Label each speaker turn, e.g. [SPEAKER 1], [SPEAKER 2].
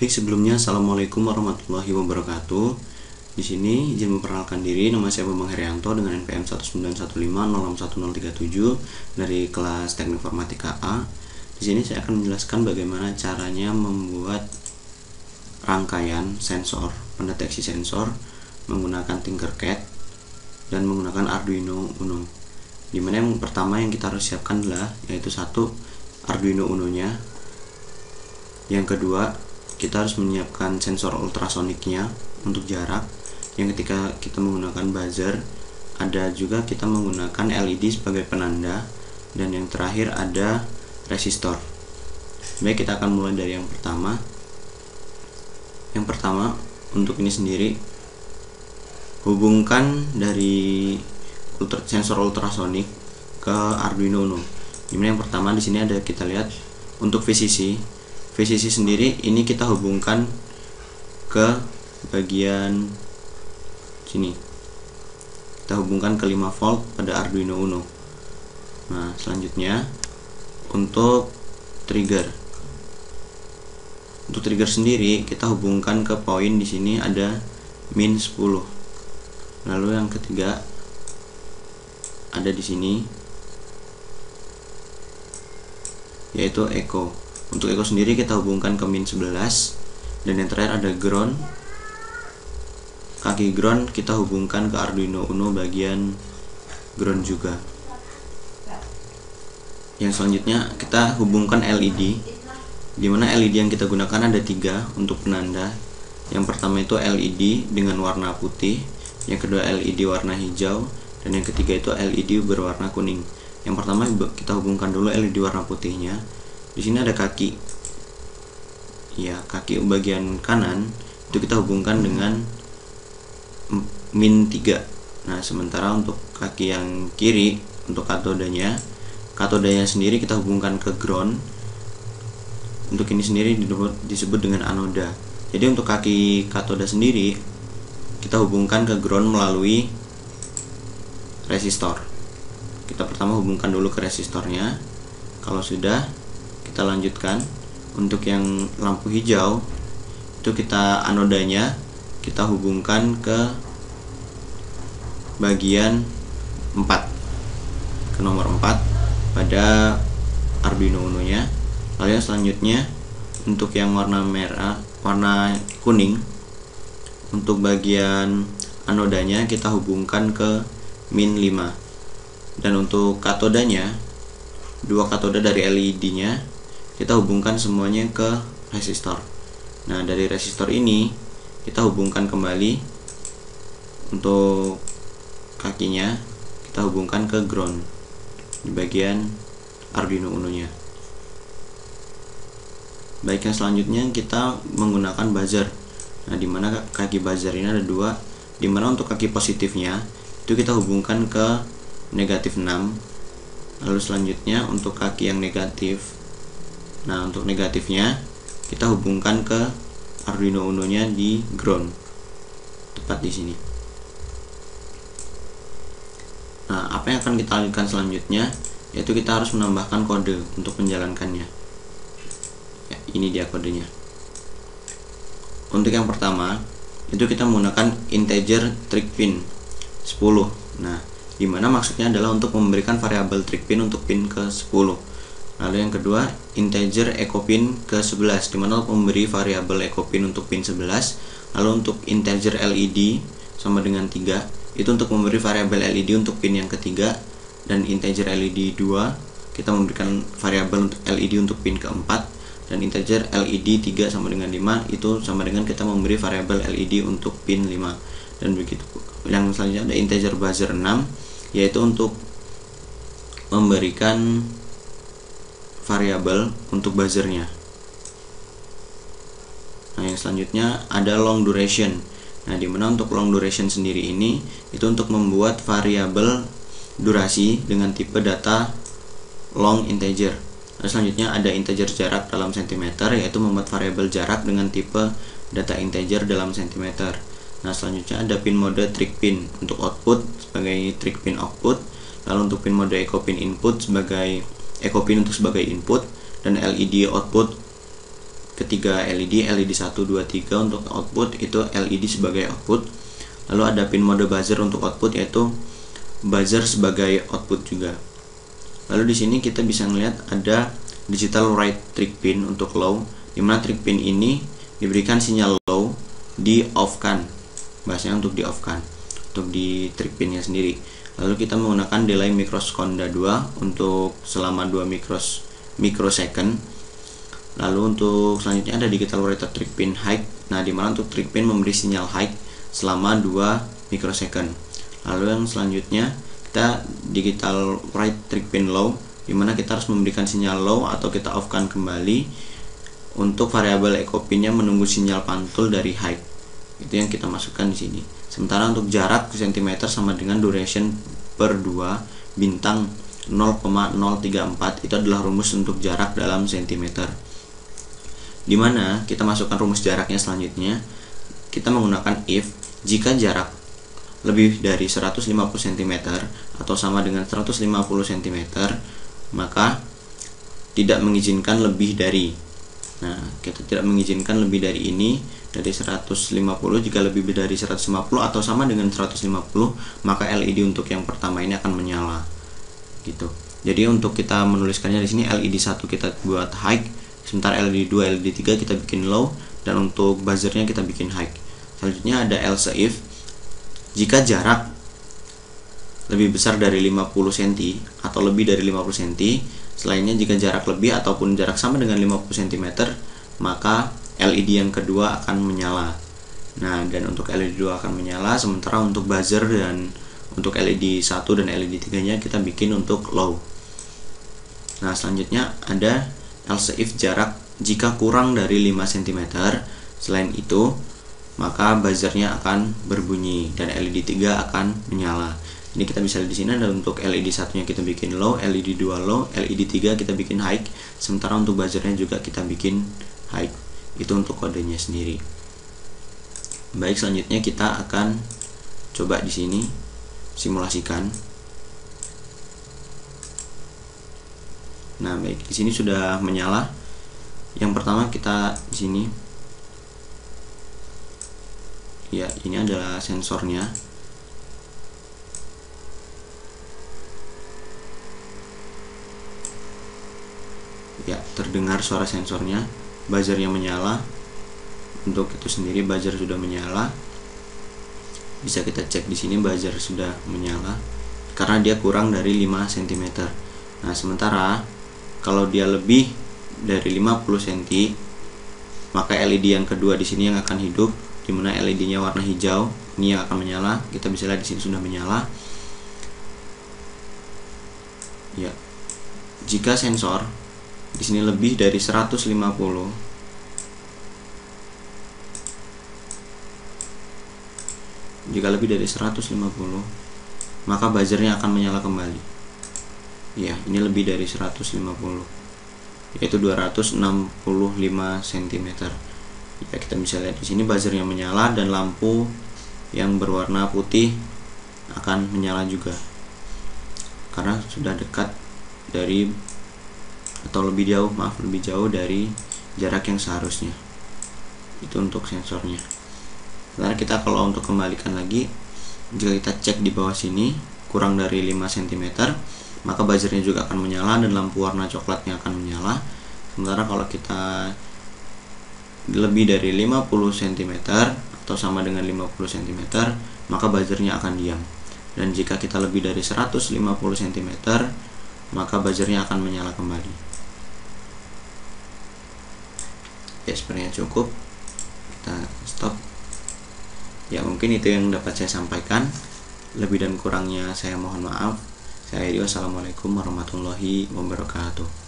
[SPEAKER 1] Baik, sebelumnya Assalamualaikum warahmatullahi wabarakatuh. Di sini izin memperkenalkan diri, nama saya Bambang Herianto dengan NPM 191506037 dari kelas Teknik Informatika A. Di sini saya akan menjelaskan bagaimana caranya membuat rangkaian sensor, pendeteksi sensor menggunakan Tinkercad dan menggunakan Arduino Uno. Dimana yang pertama yang kita harus siapkan adalah yaitu satu Arduino Uno-nya. Yang kedua, kita harus menyiapkan sensor ultrasoniknya untuk jarak. Yang ketika kita menggunakan buzzer, ada juga kita menggunakan LED sebagai penanda, dan yang terakhir ada resistor. Baik, kita akan mulai dari yang pertama. Yang pertama, untuk ini sendiri, hubungkan dari sensor ultrasonik ke Arduino Uno. Dimana yang pertama di sini ada, kita lihat untuk VCC sendiri ini kita hubungkan ke bagian sini. Kita hubungkan ke 5 volt pada Arduino Uno. Nah, selanjutnya untuk trigger. Untuk trigger sendiri kita hubungkan ke poin di sini ada min 10. Lalu yang ketiga ada di sini yaitu echo. Untuk echo sendiri kita hubungkan ke min 11, dan yang terakhir ada ground. Kaki ground kita hubungkan ke Arduino Uno bagian ground juga. Yang selanjutnya kita hubungkan LED, dimana LED yang kita gunakan ada 3 untuk penanda. Yang pertama itu LED dengan warna putih, yang kedua LED warna hijau, dan yang ketiga itu LED berwarna kuning. Yang pertama kita hubungkan dulu LED warna putihnya. Di sini ada kaki. Ya, kaki bagian kanan itu kita hubungkan dengan min 3. Nah, sementara untuk kaki yang kiri untuk katodanya sendiri kita hubungkan ke ground. Untuk ini sendiri disebut dengan anoda. Jadi untuk kaki katoda sendiri kita hubungkan ke ground melalui resistor. Kita pertama hubungkan dulu ke resistornya. Kalau sudah, kita lanjutkan. Untuk yang lampu hijau itu kita anodanya kita hubungkan ke bagian 4, ke nomor 4 pada Arduino Uno nya. Lalu yang selanjutnya untuk yang warna kuning, untuk bagian anodanya kita hubungkan ke min 5. Dan untuk katodanya, 2 katoda dari LED nya kita hubungkan semuanya ke resistor. Nah, dari resistor ini kita hubungkan kembali. Untuk kakinya kita hubungkan ke ground di bagian Arduino Uno nya. Baik, yang selanjutnya kita menggunakan buzzer. Nah, dimana kaki buzzer ini ada 2, dimana untuk kaki positifnya itu kita hubungkan ke negatif 6. Lalu selanjutnya untuk kaki yang negatif, nah untuk negatifnya kita hubungkan ke Arduino Uno nya di ground, tepat di sini. Nah, apa yang akan kita lakukan selanjutnya yaitu kita harus menambahkan kode untuk menjalankannya. Ya, ini dia kodenya. Untuk yang pertama itu kita menggunakan integer trick pin 10. Nah, dimana maksudnya adalah untuk memberikan variabel trick pin untuk pin ke 10. Lalu yang kedua integer echo pin ke 11, dimana memberi variabel echo pin untuk pin 11. Lalu untuk integer LED sama dengan 3, itu untuk memberi variabel LED untuk pin yang ketiga. Dan integer LED 2 kita memberikan variabel untuk LED untuk pin keempat. Dan integer LED 3 sama dengan 5 itu sama dengan kita memberi variabel LED untuk pin 5. Dan begitu. Yang selanjutnya ada integer buzzer 6, yaitu untuk memberikan variabel untuk buzzernya. Nah, yang selanjutnya ada long duration. Nah, dimana untuk long duration sendiri ini itu untuk membuat variabel durasi dengan tipe data long integer. Nah, selanjutnya ada integer jarak dalam cm, yaitu membuat variabel jarak dengan tipe data integer dalam cm. Nah, selanjutnya ada pin mode trick pin untuk output sebagai trick pin output. Lalu untuk pin mode echo pin input sebagai echo pin untuk sebagai input, dan LED output ketiga LED 1, 2, 3 untuk output, itu LED sebagai output. Lalu ada pin mode buzzer untuk output, yaitu buzzer sebagai output juga. Lalu di sini kita bisa melihat ada digital write trick pin untuk low, dimana trick pin ini diberikan sinyal low di off kan, bahasanya untuk di off kan, untuk di trick pinnya sendiri. Lalu kita menggunakan delay microseconda 2 untuk selama 2 microsecond. Lalu untuk selanjutnya ada digital write trick pin high, nah dimana untuk trick pin memberi sinyal high selama 2 microsecond. Lalu yang selanjutnya kita digital write trick pin low, dimana kita harus memberikan sinyal low atau kita off kan kembali. Untuk variabel echo pinnya menunggu sinyal pantul dari high, itu yang kita masukkan di sini. Sementara untuk jarak cm sama dengan duration per 2 bintang 0,034, itu adalah rumus untuk jarak dalam cm. Dimana kita masukkan rumus jaraknya selanjutnya, kita menggunakan if jika jarak lebih dari 150 cm atau sama dengan 150 cm, maka tidak mengizinkan lebih dari. Nah, kita tidak mengizinkan lebih dari ini, dari 150. Jika lebih dari 150 atau sama dengan 150, maka LED untuk yang pertama ini akan menyala. Gitu. Jadi untuk kita menuliskannya di sini, LED 1 kita buat high, sementara LED 2, LED 3 kita bikin low, dan untuk buzzernya kita bikin high. Selanjutnya ada else if jika jarak lebih besar dari 50 cm atau lebih dari 50 cm. Selainnya jika jarak lebih ataupun jarak sama dengan 50 cm, maka LED yang kedua akan menyala. Nah, dan untuk LED 2 akan menyala, sementara untuk buzzer dan untuk LED 1 dan LED 3 nya kita bikin untuk low. Nah, selanjutnya ada else if jarak jika kurang dari 5 cm. Selain itu, maka buzzernya akan berbunyi dan LED 3 akan menyala. Ini kita bisa lihat di sini ada untuk LED 1-nya kita bikin low, LED 2 low, LED 3 kita bikin high, sementara untuk buzzernya juga kita bikin high. Itu untuk kodenya sendiri. Baik, selanjutnya kita akan coba di sini simulasikan. Nah, baik, di sini sudah menyala. Yang pertama kita di sini, ya, ini adalah sensornya. Ya, terdengar suara sensornya, buzzernya menyala. Untuk itu sendiri buzzer sudah menyala. Bisa kita cek di sini buzzer sudah menyala karena dia kurang dari 5 cm. Nah, sementara kalau dia lebih dari 50 cm, maka LED yang kedua di sini yang akan hidup, dimana LED-nya warna hijau, ini yang akan menyala. Kita bisa lihat di sini sudah menyala. Ya, jika sensor di sini lebih dari 150, jika lebih dari 150, maka buzzernya akan menyala kembali. Ya, ini lebih dari 150, yaitu 265 cm. Ya, kita bisa lihat di sini buzzernya menyala dan lampu yang berwarna putih akan menyala juga karena sudah dekat dari atau lebih jauh dari jarak yang seharusnya. Itu untuk sensornya. Sebenarnya kita kalau untuk kembalikan lagi, jika kita cek di bawah sini kurang dari 5 cm, maka buzzernya juga akan menyala dan lampu warna coklatnya akan menyala. Sementara kalau kita lebih dari 50 cm atau sama dengan 50 cm, maka buzzernya akan diam. Dan jika kita lebih dari 150 cm, maka buzzernya akan menyala kembali. Ya, sebenarnya cukup. Kita stop. Ya, mungkin itu yang dapat saya sampaikan. Lebih dan kurangnya saya mohon maaf. Saya Rio, assalamualaikum warahmatullahi wabarakatuh.